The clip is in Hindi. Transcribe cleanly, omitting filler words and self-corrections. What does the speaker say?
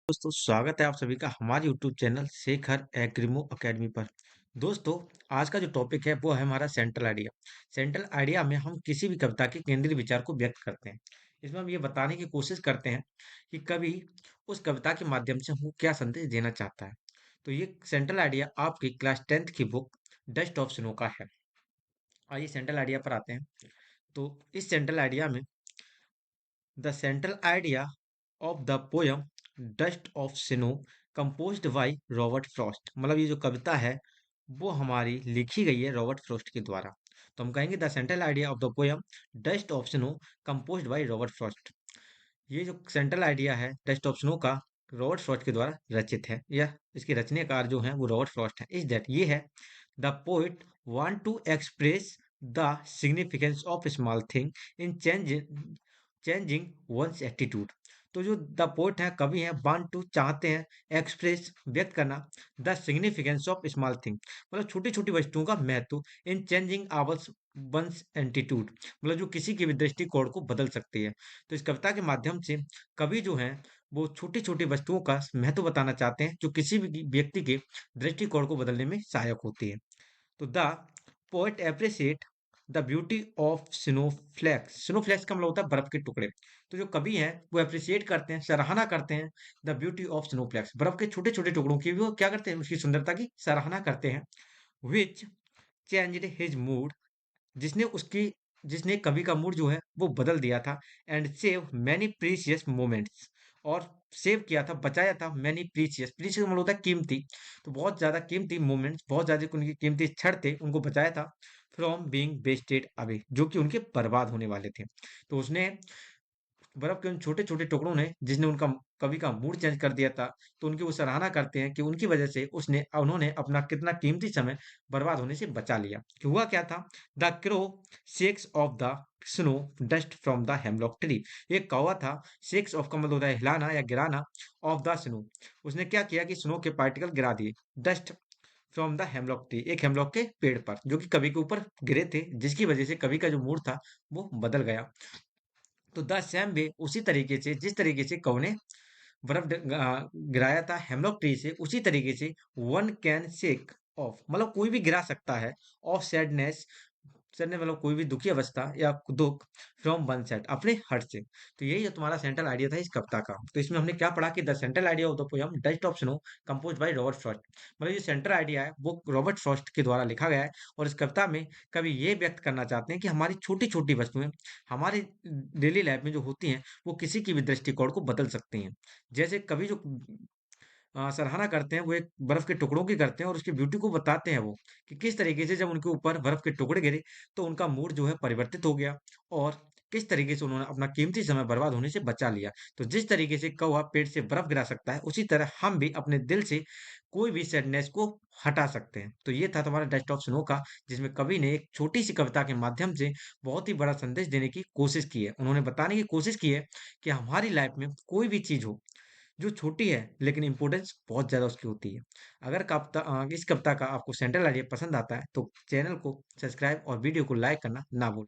दोस्तों स्वागत है आप सभी का हमारे यूट्यूब चैनल शेखर एग्रीमो एकेडमी पर। दोस्तों आज का जो टॉपिक है वो है हमारा सेंट्रल आइडिया। सेंट्रल आइडिया में हम किसी भी कविता के केंद्रीय विचार को व्यक्त करते हैं। इसमें हम ये बताने की कोशिश करते हैं कि कवि उस कविता के माध्यम से हमको क्या संदेश देना चाहता है। तो ये सेंट्रल आइडिया आपकी क्लास 10th की बुक डस्ट ऑफ स्नो का है। आइए सेंट्रल आइडिया पर आते हैं। तो इस सेंट्रल आइडिया में the central idea of the poem dust of snow composed by Robert Frost, मतलब ये जो कविता है वो हमारी लिखी गई है रॉबर्ट फ्रॉस्ट के द्वारा। तो हम कहेंगे the central idea of the poem dust of snow composed by Robert Frost. ये जो सेंट्रल आइडिया है डस्ट ऑफ स्नो का रॉबर्ट फ्रॉस्ट के द्वारा रचित है, या इसके रचनाकार जो हैं वो रॉबर्ट फ्रॉस्ट है। इज दैट ये है the poet want to express the significance of small thing in changing one's attitude. तो जो द पोएट है कवि है वांट टू चाहते हैं एक्सप्रेस व्यक्त करना the significance of small thing, मतलब छोटी छोटी वस्तुओं का महत्व in changing ours one's attitude, मतलब जो किसी की भी दृष्टिकोण को बदल सकती है। तो इस कविता के माध्यम से कवि जो है वो छोटी छोटी वस्तुओं का महत्व बताना चाहते हैं जो किसी भी व्यक्ति के दृष्टिकोण को बदलने में सहायक होती है। तो the poet appreciate the beauty of snowflakes. Snowflakes का मतलब होता है बर्फ के टुकड़े। तो जो कवि हैं वो एप्रिशिएट करते हैं, सराहना करते हैं द ब्यूटी ऑफ स्नोफ्लैक्स, बर्फ के छोटे छोटे टुकड़ों की भी वो क्या करते हैं, उसकी सुंदरता की सराहना करते हैं। विच चेंज्ड हिज मूड, जिसने उसकी जिसने कवि का मूड जो है वो बदल दिया था। And save many precious moments, और सेव किया था, बचाया था मैनी प्रीशियस, प्रीशियस मतलब होता है कीमती। तो बहुत ज्यादा कीमती मोमेंट्स, बहुत ज्यादा उनके कीमती क्षण थे उनको बचाया था फ्रॉम बीइंग वेस्टेड अवे, जो कि उनके बर्बाद होने वाले थे। तो उसने बर्फ के उन छोटे छोटे टुकड़ों ने जिसने उनका कवि का मूड चेंज कर दिया था, तो उनकी वो सराहना करते हैं कि उनकी वजह से उन्होंने अपना कितना कीमती समय बर्बाद होने से बचा लिया। कि हुआ क्या था, the crow shakes of the snow dust from the hemlock tree. एक कौवा था, शेक्स ऑफ का मतलब होता है हिलाना या गिराना, ऑफ द स्नो, उसने क्या किया कि स्नो के पार्टिकल गिरा दिए, dust from the hemlock tree, एक हेमलॉक के पेड़ पर जो कि कवि के ऊपर गिरे थे, जिसकी वजह से कवि का जो मूड था वो बदल गया। तो द सेम वे, उसी तरीके से जिस तरीके से कौ ने गिराया था हेमलॉक ट्री से, उसी तरीके से वन कैन शेक ऑफ, मतलब कोई भी गिरा सकता है, ऑफ सैडनेस, सैडनेस मतलब कोई भी दुखी अवस्था या दुख, फ्रॉम वन साइड अपने हट से। तो यही जो तुम्हारा सेंट्रल आइडिया था इस कविता का। तो इसमें हमने क्या पढ़ा कि the central idea of the poem dust of snow compose by Robert Frost, मतलब ये सेंट्रल आइडिया है वो रॉबर्ट फ्रॉस्ट के द्वारा लिखा गया है। और इस कविता में कवि ये व्यक्त करना चाहते हैं कि हमारी छोटी छोटी वस्तुएं हमारी डेली लाइफ में जो होती हैं वो किसी की भी दृष्टिकोण को बदल सकती हैं। जैसे कवि जो सराहना करते हैं वो एक बर्फ के टुकड़ों की करते हैं और उसकी ब्यूटी को बताते हैं वो, कि किस तरीके से जब उनके ऊपर बर्फ के टुकड़े गिरे तो उनका मूड जो है परिवर्तित हो गया, और किस तरीके से उन्होंने अपना कीमती समय बर्बाद होने से बचा लिया। तो जिस तरीके से कौवा पेड़ से बर्फ गिरा सकता है, उसी तरह हम भी अपने दिल से कोई भी सैडनेस को हटा सकते हैं। तो ये था तुम्हारा डस्ट ऑफ स्नो का, जिसमें कवि ने एक छोटी सी कविता के माध्यम से बहुत ही बड़ा संदेश देने की कोशिश की है। उन्होंने बताने की कोशिश की है कि हमारी लाइफ में कोई भी चीज हो जो छोटी है लेकिन इम्पोर्टेंस बहुत ज़्यादा उसकी होती है। अगर इस कविता का आपको सेंट्रल आइडिया पसंद आता है तो चैनल को सब्सक्राइब और वीडियो को लाइक करना ना भूलें।